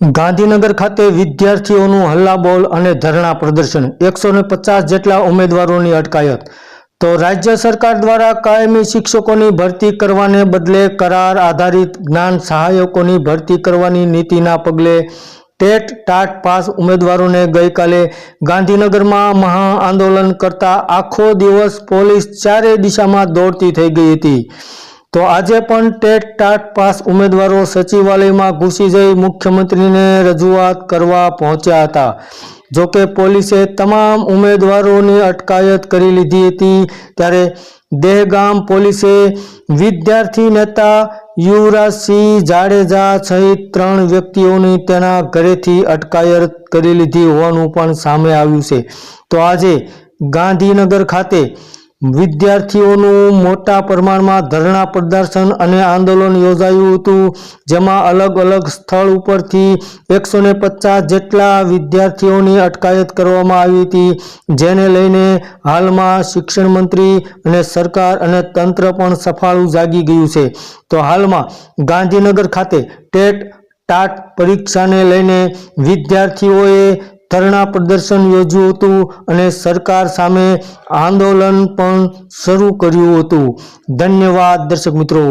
ગાંધીનગર ખાતે વિદ્યાર્થીઓનું હલ્લાબોલ અને ધરણા પ્રદર્શન, 150 જેટલા ઉમેદવારોની અટકાયત। તો રાજ્ય સરકાર દ્વારા કાયમી શિક્ષકોની ભરતી કરવાને બદલે કરાર આધારિત જ્ઞાન સહાયકોની ભરતી કરવાની નીતિના પગલે ટેટ ટાટ પાસ ઉમેદવારોને ગઈકાલે ગાંધીનગરમાં મહા આંદોલન કરતા આખો દિવસ પોલીસ ચારે દિશામાં દોડતી થઈ ગઈ હતી। તો આજે પણ ટેટ ટાટ પાસ ઉમેદવારો સચિવાલયમાં ઘૂસી જઈ મુખ્યમંત્રીને રજૂઆત કરવા પહોંચ્યા હતા। જોકે પોલીસે તમામ ઉમેદવારોની અટકાયત કરી લીધી હતી। ત્યારે દહેગામ પોલીસે વિદ્યાર્થી નેતા યુવરાજસિંહ જાડેજા સહિત 3 વ્યક્તિઓની તેના ઘરેથી અટકાયત કરી લીધી હોવાનું પણ સામે આવ્યું છે। તો આજે ગાંધીનગર ખાતે વિદ્યાર્થીઓનું મોટા પ્રમાણમાં ધરણા પ્રદર્શન અને આંદોલન યોજાયું હતું, જેમાં અલગ અલગ સ્થળ ઉપરથી 150 જેટલા વિદ્યાર્થીઓની અટકાયત કરવામાં આવી હતી, જેને લઈને હાલમાં શિક્ષણ મંત્રી અને સરકાર અને તંત્ર પણ સફાળું જાગી ગયું છે। તો હાલમાં ગાંધીનગર ખાતે ટેટ ટાટ પરીક્ષાને લઈને વિદ્યાર્થીઓએ ધરણા પ્રદર્શન યોજ્યું હતું અને સરકાર સામે આંદોલન પણ શરૂ કર્યું હતું। ધન્યવાદ દર્શક મિત્રો।